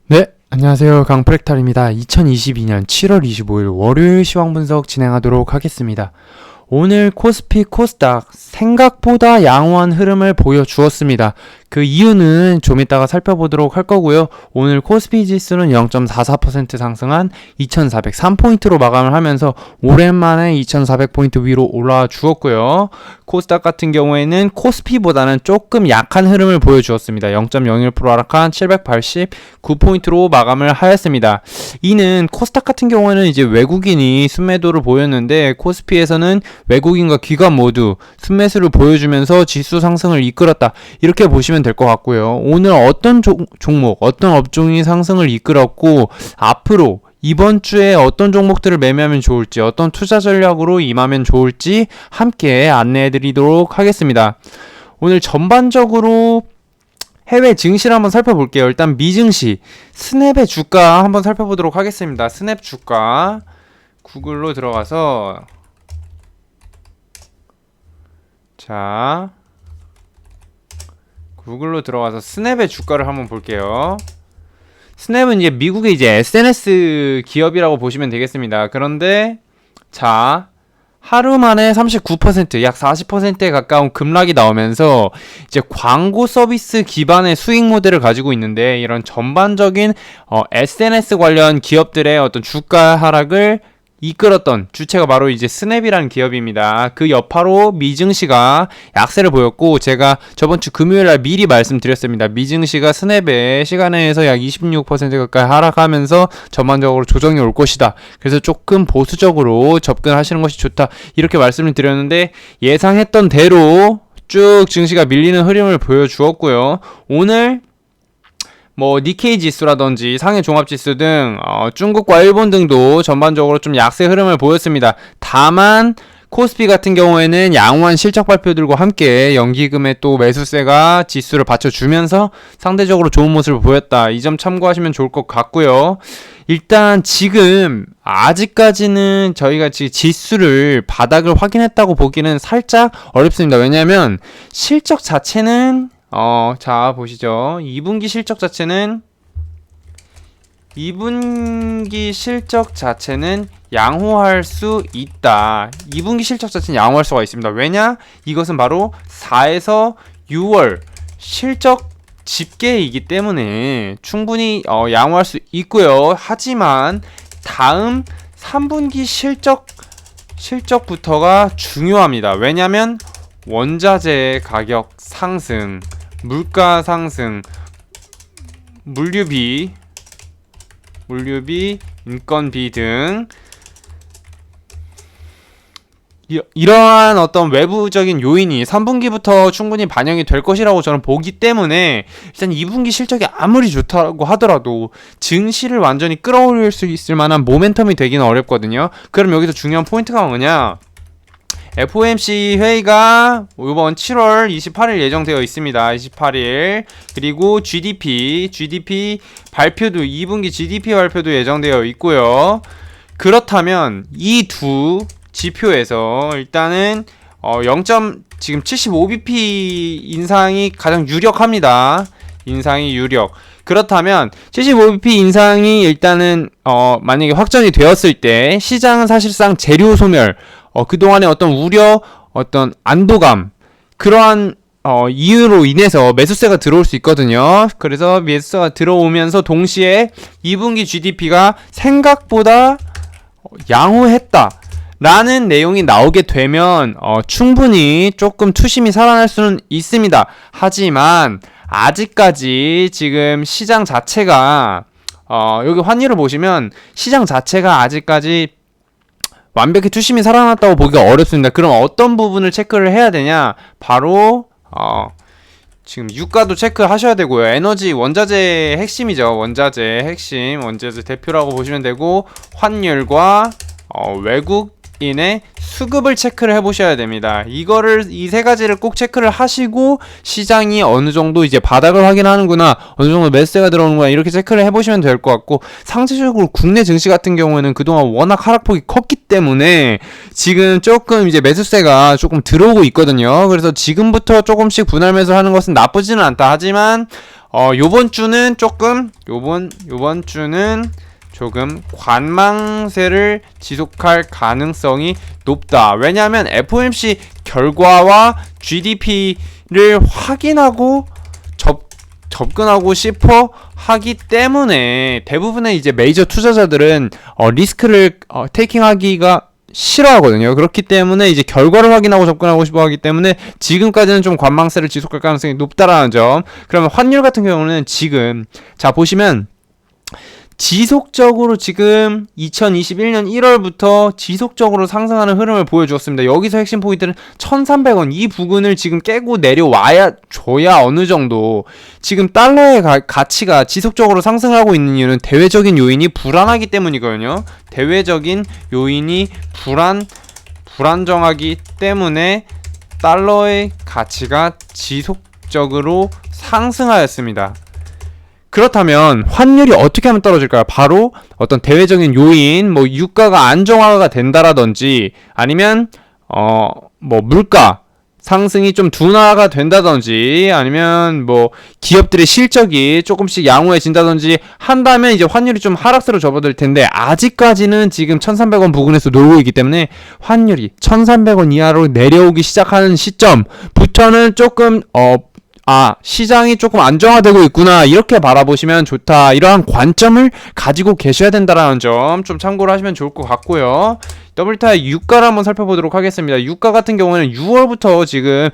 네, 안녕하세요. 강프랙탈입니다. 2022년 7월 25일 월요일 시황 분석 진행하도록 하겠습니다. 오늘 코스피 코스닥 생각보다 양호한 흐름을 보여주었습니다. 그 이유는 좀 이따가 살펴보도록 할 거고요. 오늘 코스피 지수는 0.44% 상승한 2403포인트로 마감을 하면서 오랜만에 2400포인트 위로 올라와 주었고요. 코스닥 같은 경우에는 코스피보다는 조금 약한 흐름을 보여주었습니다. 0.01% 하락한 789포인트로 마감을 하였습니다. 이는 코스닥 같은 경우에는 이제 외국인이 순매도를 보였는데 코스피에서는 외국인과 기관 모두 순매수를 보여주면서 지수 상승을 이끌었다. 이렇게 보시면 될 것 같고요. 오늘 어떤 종목, 어떤 업종이 상승을 이끌었고 앞으로 이번 주에 어떤 종목들을 매매하면 좋을지, 어떤 투자 전략으로 임하면 좋을지 함께 안내해 드리도록 하겠습니다. 오늘 전반적으로 해외 증시를 한번 살펴볼게요. 일단 미증시, 스냅의 주가 한번 살펴보도록 하겠습니다. 스냅 주가 구글로 들어가서 구글로 들어가서 스냅의 주가를 한번 볼게요. 스냅은 이제 미국의 이제 SNS 기업이라고 보시면 되겠습니다. 그런데 하루 만에 39%, 약 40%에 가까운 급락이 나오면서 이제 광고 서비스 기반의 수익 모델을 가지고 있는데 이런 전반적인 SNS 관련 기업들의 어떤 주가 하락을 이끌었던 주체가 바로 이제 스냅이라는 기업입니다. 그 여파로 미증시가 약세를 보였고 제가 저번 주 금요일날 미리 말씀드렸습니다. 미증시가 스냅의 시간에서 약 26% 가까이 하락하면서 전반적으로 조정이 올 것이다. 그래서 조금 보수적으로 접근하시는 것이 좋다. 이렇게 말씀을 드렸는데 예상했던 대로 쭉 증시가 밀리는 흐름을 보여주었고요. 오늘 니케이 지수라든지 상해 종합지수 등 중국과 일본 등도 전반적으로 좀 약세 흐름을 보였습니다. 다만 코스피 같은 경우에는 양호한 실적 발표들과 함께 연기금의 또 매수세가 지수를 받쳐주면서 상대적으로 좋은 모습을 보였다. 이 점 참고하시면 좋을 것 같고요. 일단 지금 아직까지는 저희가 지금 지수를 바닥을 확인했다고 보기는 살짝 어렵습니다. 왜냐하면 실적 자체는 보시죠. 2분기 실적 자체는 양호할 수 있다. 2분기 실적 자체는 양호할 수가 있습니다. 왜냐? 이것은 바로 4에서 6월 실적 집계이기 때문에 충분히 양호할 수 있고요. 하지만 다음 3분기 실적부터가 중요합니다. 왜냐면 원자재 가격 상승, 물가 상승, 물류비, 인건비 등 이러한 어떤 외부적인 요인이 3분기부터 충분히 반영이 될 것이라고 저는 보기 때문에 일단 2분기 실적이 아무리 좋다고 하더라도 증시를 완전히 끌어올릴 수 있을 만한 모멘텀이 되기는 어렵거든요. 그럼 여기서 중요한 포인트가 뭐냐? FOMC 회의가 이번 7월 28일 예정되어 있습니다. 28일. 그리고 GDP 발표도 2분기 GDP 발표도 예정되어 있고요. 그렇다면 이 두 지표에서 일단은 지금 75bp 인상이 가장 유력합니다. 인상이 유력. 그렇다면 75bp 인상이 일단은 만약에 확정이 되었을 때 시장은 사실상 재료 소멸, 그동안의 어떤 우려, 어떤 안도감, 그러한 이유로 인해서 매수세가 들어올 수 있거든요. 그래서 매수세가 들어오면서 동시에 2분기 GDP가 생각보다 양호했다 라는 내용이 나오게 되면 충분히 조금 투심이 살아날 수는 있습니다. 하지만 아직까지 지금 시장 자체가 여기 환율을 보시면 시장 자체가 아직까지 완벽히 투심이 살아났다고 보기가 어렵습니다. 그럼 어떤 부분을 체크를 해야 되냐? 바로 지금 유가도 체크하셔야 되고요. 에너지 원자재 핵심이죠. 원자재 대표라고 보시면 되고 환율과 외국인의 수급을 체크를 해보셔야 됩니다. 이 세 가지를 꼭 체크를 하시고 시장이 어느 정도 이제 바닥을 확인하는구나, 어느 정도 매수세가 들어오는구나, 이렇게 체크를 해보시면 될 것 같고, 상대적으로 국내 증시 같은 경우에는 그동안 워낙 하락폭이 컸기 때문에 지금 조금 이제 매수세가 조금 들어오고 있거든요. 그래서 지금부터 조금씩 분할 매수를 하는 것은 나쁘지는 않다. 하지만 요번 주는 요번 주는 조금 관망세를 지속할 가능성이 높다. 왜냐하면 FOMC 결과와 GDP를 확인하고 접근하고 싶어 하기 때문에 대부분의 이제 메이저 투자자들은 리스크를 테이킹하기가 싫어하거든요. 그렇기 때문에 이제 결과를 확인하고 접근하고 싶어 하기 때문에 지금까지는 좀 관망세를 지속할 가능성이 높다라는 점. 그러면 환율 같은 경우는 지금 자 보시면 지속적으로 지금 2021년 1월부터 지속적으로 상승하는 흐름을 보여주었습니다. 여기서 핵심 포인트는 1,300원 이 부근을 지금 깨고 내려와야 줘야 어느 정도 지금 달러의 가치가 지속적으로 상승하고 있는 이유는 대외적인 요인이 불안하기 때문이거든요. 대외적인 요인이 불안정하기 때문에 달러의 가치가 지속적으로 상승하였습니다. 그렇다면 환율이 어떻게 하면 떨어질까요? 바로 어떤 대외적인 요인, 뭐 유가가 안정화가 된다라든지 아니면 뭐 물가 상승이 좀 둔화가 된다든지 아니면 뭐 기업들의 실적이 조금씩 양호해진다든지 한다면 이제 환율이 좀 하락세로 접어들 텐데 아직까지는 지금 1,300원 부근에서 놀고 있기 때문에 환율이 1,300원 이하로 내려오기 시작하는 시점부터는 조금 시장이 조금 안정화되고 있구나 이렇게 바라보시면 좋다 이러한 관점을 가지고 계셔야 된다라는 점 좀 참고를 하시면 좋을 것 같고요. WTI 유가를 한번 살펴보도록 하겠습니다. 유가 같은 경우는 6월부터 지금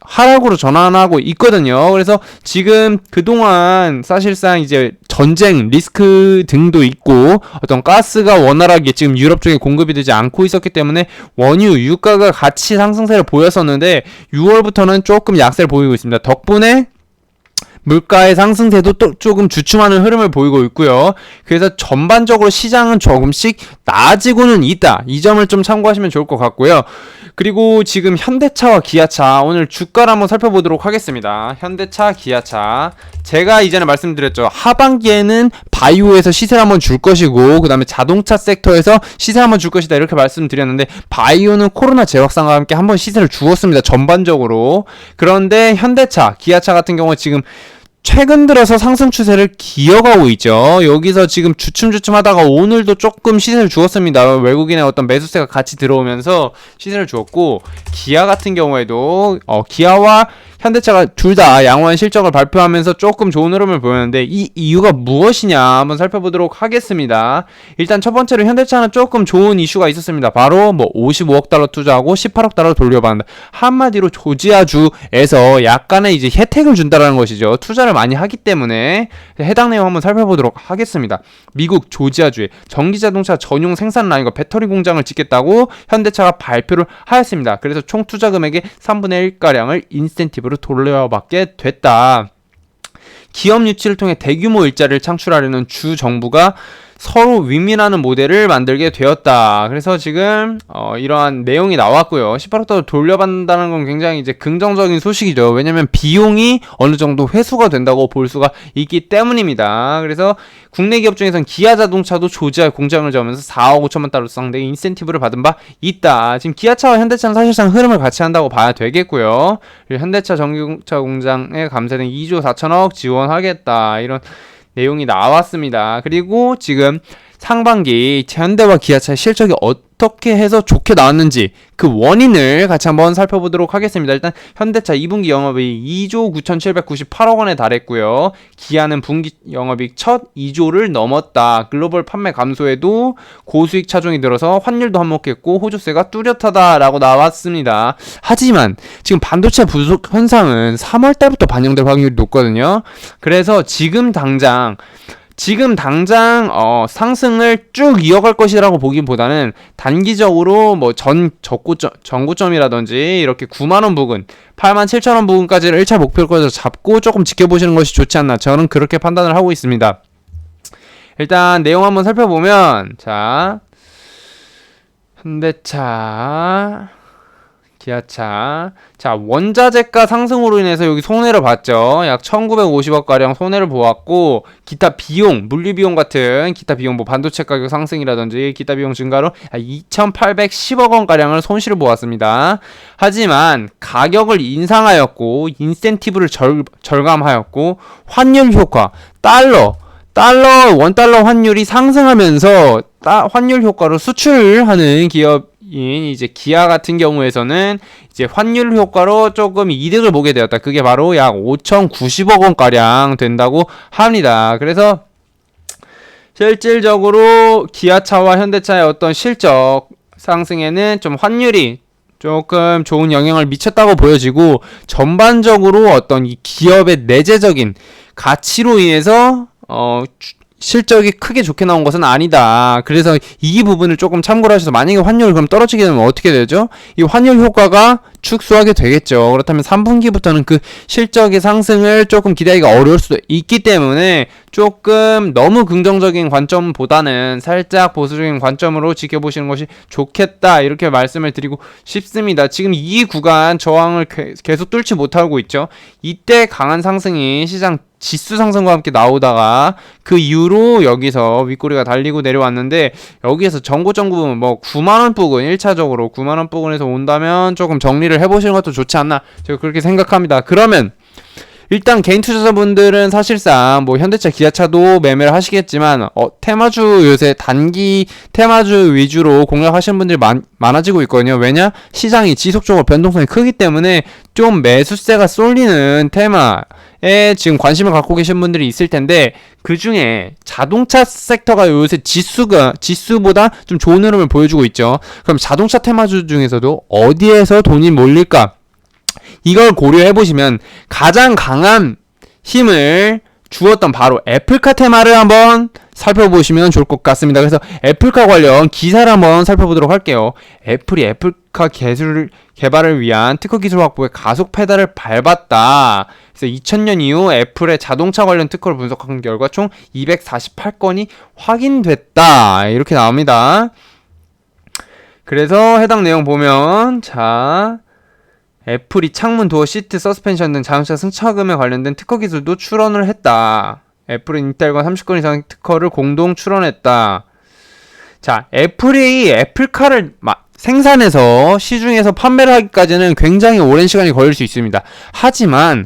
하락으로 전환하고 있거든요. 그래서 지금 그동안 사실상 이제 전쟁 리스크 등도 있고 어떤 가스가 원활하게 지금 유럽 쪽에 공급이 되지 않고 있었기 때문에 원유 유가가 같이 상승세를 보였었는데 6월부터는 조금 약세를 보이고 있습니다. 덕분에 물가의 상승세도 또 조금 주춤하는 흐름을 보이고 있고요. 그래서 전반적으로 시장은 조금씩 나아지고는 있다. 이 점을 좀 참고하시면 좋을 것 같고요. 그리고 지금 현대차와 기아차 오늘 주가를 한번 살펴보도록 하겠습니다. 현대차, 기아차 제가 이전에 말씀드렸죠. 하반기에는 바이오에서 시세를 한번 줄 것이고 그 다음에 자동차 섹터에서 시세를 한번 줄 것이다 이렇게 말씀드렸는데 바이오는 코로나 재확산과 함께 한번 시세를 주었습니다. 전반적으로. 그런데 현대차, 기아차 같은 경우 지금 최근 들어서 상승 추세를 기어가고 있죠. 여기서 지금 주춤주춤 하다가 오늘도 조금 시세를 주었습니다. 외국인의 어떤 매수세가 같이 들어오면서 시세를 주었고 기아 같은 경우에도 기아와 현대차가 둘 다 양호한 실적을 발표하면서 조금 좋은 흐름을 보였는데 이 이유가 무엇이냐 한번 살펴보도록 하겠습니다. 일단 첫 번째로 현대차는 조금 좋은 이슈가 있었습니다. 바로 뭐 55억 달러 투자하고 18억 달러 돌려받는다. 한마디로 조지아주에서 약간의 이제 혜택을 준다라는 것이죠. 투자를 많이 하기 때문에 해당 내용 한번 살펴보도록 하겠습니다. 미국 조지아주에 전기자동차 전용 생산 라인과 배터리 공장을 짓겠다고 현대차가 발표를 하였습니다. 그래서 총 투자 금액의 3분의 1가량을 인센티브로 돌려받게 됐다. 기업 유치를 통해 대규모 일자리를 창출하려는 주 정부가 서로 윈윈하는 모델을 만들게 되었다. 그래서 지금 이러한 내용이 나왔고요. 18억 달러 돌려받는다는 건 굉장히 이제 긍정적인 소식이죠. 왜냐면 비용이 어느 정도 회수가 된다고 볼 수가 있기 때문입니다. 그래서 국내 기업 중에서는 기아 자동차도 조지아 공장을 지으면서 4억 5천만 달러 상대의 인센티브를 받은 바 있다. 지금 기아차와 현대차는 사실상 흐름을 같이 한다고 봐야 되겠고요. 그리고 현대차 전기차 공장에 감세된 2조 4천억 지원하겠다. 이런 내용이 나왔습니다. 그리고 지금 상반기 현대와 기아차의 실적이 어떻게 해서 좋게 나왔는지 그 원인을 같이 한번 살펴보도록 하겠습니다. 일단 현대차 2분기 영업이익 2조 9,798억 원에 달했고요. 기아는 분기 영업이익 첫 2조를 넘었다. 글로벌 판매 감소에도 고수익 차종이 들어서 환율도 한몫했고 호주세가 뚜렷하다라고 나왔습니다. 하지만 지금 반도체 부족 현상은 3월 달부터 반영될 확률이 높거든요. 그래서 지금 당장 상승을 쭉 이어갈 것이라고 보기보다는 단기적으로 뭐 전고점이라든지 이렇게 9만원 부근 87,000원 부근까지를 1차 목표로 잡고 조금 지켜보시는 것이 좋지 않나 저는 그렇게 판단을 하고 있습니다. 일단 내용 한번 살펴보면 자 현대차 기아차. 자, 원자재가 상승으로 인해서 여기 손해를 봤죠. 약 1950억가량 손해를 보았고, 기타 비용, 물류비용 같은 기타 비용, 뭐 반도체 가격 상승이라든지 기타 비용 증가로 2,810억 원가량을 손실을 보았습니다. 하지만 가격을 인상하였고, 인센티브를 절감하였고, 환율 효과, 원달러 환율이 상승하면서 환율 효과로 수출하는 기업인 이제 기아 같은 경우에서는 이제 환율 효과로 조금 이득을 보게 되었다. 그게 바로 약 5,090억 원가량 된다고 합니다. 그래서 실질적으로 기아차와 현대차의 어떤 실적 상승에는 좀 환율이 조금 좋은 영향을 미쳤다고 보여지고, 전반적으로 어떤 이 기업의 내재적인 가치로 인해서 실적이 크게 좋게 나온 것은 아니다. 그래서 이 부분을 조금 참고를 하셔서, 만약에 환율이 그럼 떨어지게 되면 어떻게 되죠? 이 환율 효과가 축소하게 되겠죠. 그렇다면 3분기부터는 그 실적의 상승을 조금 기대하기가 어려울 수도 있기 때문에 조금 너무 긍정적인 관점보다는 살짝 보수적인 관점으로 지켜보시는 것이 좋겠다, 이렇게 말씀을 드리고 싶습니다. 지금 이 구간 저항을 계속 뚫지 못하고 있죠. 이때 강한 상승이 시장 지수 상승과 함께 나오다가 그 이후로 여기서 윗꼬리가 달리고 내려왔는데, 여기에서 정고점 부분 뭐 9만원 부근 1차적으로 9만원 부근에서 온다면 조금 정리를 해보시는 것도 좋지 않나, 제가 그렇게 생각합니다. 그러면 일단 개인 투자자분들은 사실상 뭐 현대차, 기아차도 매매를 하시겠지만 테마주, 요새 단기 테마주 위주로 공략하시는 분들이 많아지고 있거든요. 왜냐? 시장이 지속적으로 변동성이 크기 때문에 좀 매수세가 쏠리는 테마에 지금 관심을 갖고 계신 분들이 있을 텐데, 그 중에 자동차 섹터가 요새 지수보다 좀 좋은 흐름을 보여주고 있죠. 그럼 자동차 테마주 중에서도 어디에서 돈이 몰릴까? 이걸 고려해보시면 가장 강한 힘을 주었던 바로 애플카 테마를 한번 살펴보시면 좋을 것 같습니다. 그래서 애플카 관련 기사를 한번 살펴보도록 할게요. 애플이 애플카 개발을 위한 특허 기술 확보에 가속 페달을 밟았다. 그래서 2000년 이후 애플의 자동차 관련 특허를 분석한 결과 총 248건이 확인됐다. 이렇게 나옵니다. 그래서 해당 내용 보면, 자, 애플이 창문, 도어, 시트, 서스펜션 등 자동차 승차감에 관련된 특허 기술도 출원을 했다. 애플은 인텔과 30건 이상의 특허를 공동 출원했다. 자, 애플이 애플카를 생산해서 시중에서 판매를 하기까지는 굉장히 오랜 시간이 걸릴 수 있습니다. 하지만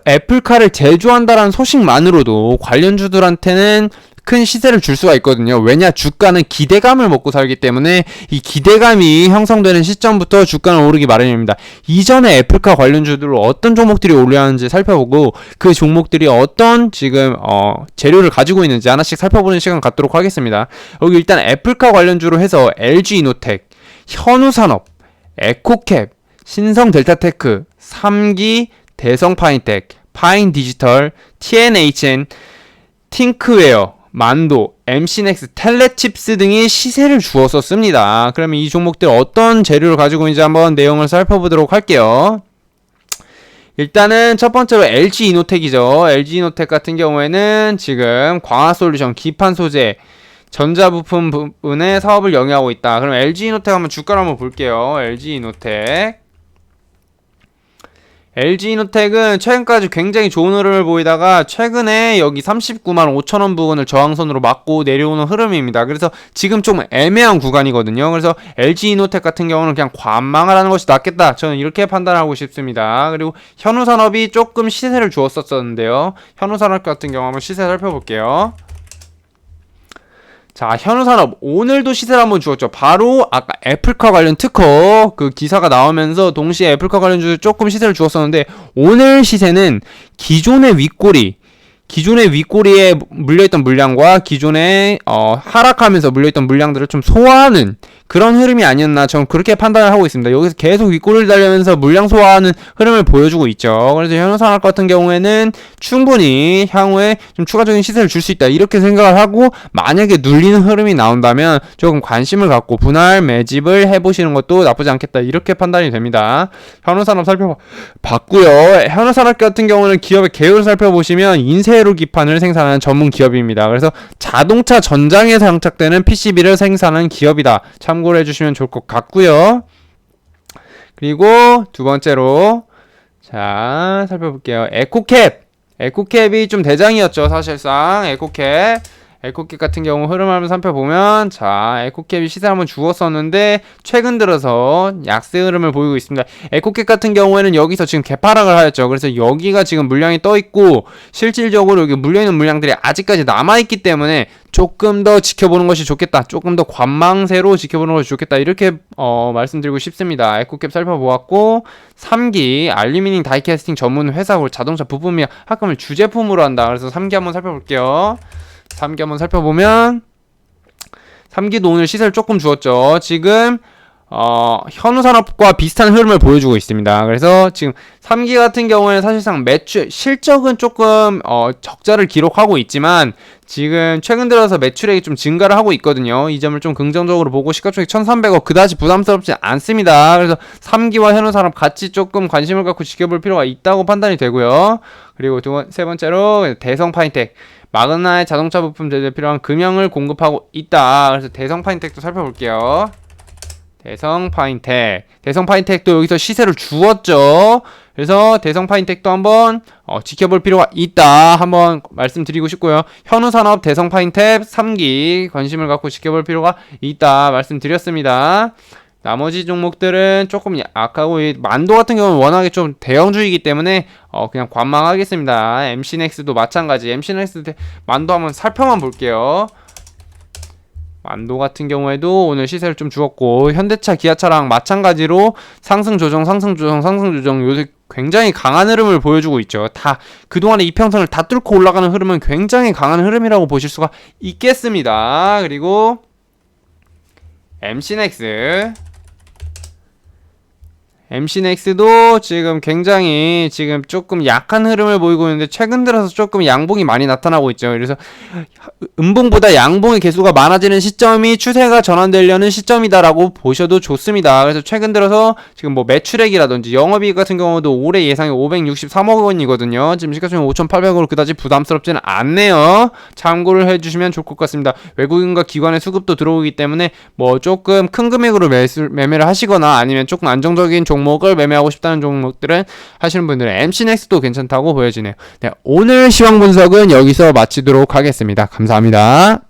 애플카를 제조한다라는 소식만으로도 관련주들한테는 큰 시세를 줄 수가 있거든요. 왜냐? 주가는 기대감을 먹고 살기 때문에 이 기대감이 형성되는 시점부터 주가는 오르기 마련입니다. 이전에 애플카 관련주들로 어떤 종목들이 올라왔는지 살펴보고, 그 종목들이 어떤 지금 재료를 가지고 있는지 하나씩 살펴보는 시간 갖도록 하겠습니다. 여기 일단 애플카 관련주로 해서 LG이노텍, 현우산업, 에코캡, 신성델타테크, 3기, 대성파인텍, 파인디지털, TNHN, 팅크웨어, 만도, MC넥스, 텔레칩스 등이 시세를 주었었습니다. 그러면 이 종목들 어떤 재료를 가지고 있는지 한번 내용을 살펴보도록 할게요. 일단은 첫 번째로 LG이노텍이죠. LG이노텍 같은 경우에는 지금 광화솔루션, 기판 소재, 전자부품 부분에 사업을 영위하고 있다. 그럼 LG이노텍 한번 주가를 한번 볼게요. LG이노텍은 최근까지 굉장히 좋은 흐름을 보이다가 최근에 여기 39만 5천원 부근을 저항선으로 맞고 내려오는 흐름입니다. 그래서 지금 좀 애매한 구간이거든요. 그래서 LG이노텍 같은 경우는 그냥 관망을 하는 것이 낫겠다, 저는 이렇게 판단하고 싶습니다. 그리고 현우산업이 조금 시세를 주었었는데요. 현우산업 같은 경우 한번 시세 살펴볼게요. 자, 현우산업 오늘도 시세를 한번 주었죠. 바로 아까 애플카 관련 특허 그 기사가 나오면서 동시에 애플카 관련주도 조금 시세를 주었었는데, 오늘 시세는 기존의 윗꼬리에 물려있던 물량과 기존에 하락하면서 물려있던 물량들을 좀 소화하는 그런 흐름이 아니었나, 저는 그렇게 판단을 하고 있습니다. 여기서 계속 윗꼬리를 달리면서 물량 소화하는 흐름을 보여주고 있죠. 그래서 현우산업 같은 경우에는 충분히 향후에 좀 추가적인 시세를 줄 수 있다, 이렇게 생각을 하고, 만약에 눌리는 흐름이 나온다면 조금 관심을 갖고 분할 매집을 해보시는 것도 나쁘지 않겠다, 이렇게 판단이 됩니다. 현우산업 살펴봤고요. 현우산업 같은 경우는 기업의 계열을 살펴보시면 인쇄로 기판을 생산하는 전문 기업입니다. 그래서 자동차 전장에 장착되는 PCB를 생산하는 기업이다, 참고를 해주시면 좋을 것 같고요. 그리고 두 번째로 자 살펴볼게요. 에코캡이 좀 대장이었죠. 사실상 에코캡 같은 경우 흐름을 한번 살펴보면 자 에코캡이 시세를 한번 죽었었는데 최근 들어서 약세 흐름을 보이고 있습니다. 에코캡 같은 경우에는 여기서 지금 개파락을 하였죠. 그래서 여기가 지금 물량이 떠 있고 실질적으로 여기 물려있는 물량들이 아직까지 남아있기 때문에 조금 더 지켜보는 것이 좋겠다. 조금 더 관망세로 지켜보는 것이 좋겠다. 이렇게 말씀드리고 싶습니다. 에코캡 살펴보았고 3기 알루미늄 다이캐스팅 전문 회사고 자동차 부품 및 합금을 주제품으로 한다. 그래서 3기 한번 살펴볼게요. 3기 한번 살펴보면 3기도 오늘 시세를 조금 주었죠. 지금 현우산업과 비슷한 흐름을 보여주고 있습니다. 그래서 지금 3기 같은 경우에는 사실상 실적은 조금 적자를 기록하고 있지만 지금 최근 들어서 매출액이 좀 증가를 하고 있거든요. 이 점을 좀 긍정적으로 보고 시가총액 1,300억 그다지 부담스럽지 않습니다. 그래서 3기와 현우산업 같이 조금 관심을 갖고 지켜볼 필요가 있다고 판단이 되고요. 그리고 세 번째로 대성파인텍 마그나의 자동차 부품 제조에 필요한 금형을 공급하고 있다. 그래서 대성파인텍도 살펴볼게요. 대성파인텍도 여기서 시세를 주었죠. 그래서 대성파인텍도 한번 지켜볼 필요가 있다. 한번 말씀드리고 싶고요. 현우산업, 대성파인텍 3기 관심을 갖고 지켜볼 필요가 있다. 말씀드렸습니다. 나머지 종목들은 조금 약하고 만도 같은 경우는 워낙에 좀 대형주이기 때문에 그냥 관망하겠습니다. MC넥스도 마찬가지. MC넥스 만도 한번 살펴만 볼게요. 만도 같은 경우에도 오늘 시세를 좀 주었고 현대차, 기아차랑 마찬가지로 상승 조정 요새 굉장히 강한 흐름을 보여주고 있죠. 다 그동안의 이평선을 다 뚫고 올라가는 흐름은 굉장히 강한 흐름이라고 보실 수가 있겠습니다. 그리고 MC넥스도 지금 굉장히 지금 조금 약한 흐름을 보이고 있는데 최근 들어서 조금 양봉이 많이 나타나고 있죠. 그래서 음봉보다 양봉의 개수가 많아지는 시점이 추세가 전환되려는 시점이다라고 보셔도 좋습니다. 그래서 최근 들어서 지금 뭐 매출액이라든지 영업이익 같은 경우도 올해 예상이 563억 원이거든요. 지금 시가총액 5,800억으로 그다지 부담스럽지는 않네요. 참고를 해주시면 좋을 것 같습니다. 외국인과 기관의 수급도 들어오기 때문에 뭐 조금 큰 금액으로 매매를 하시거나 아니면 조금 안정적인 종목을 매매하고 싶다는 종목들은 하시는 분들은 MC넥스도 괜찮다고 보여지네요. 네, 오늘 시황 분석은 여기서 마치도록 하겠습니다. 감사합니다.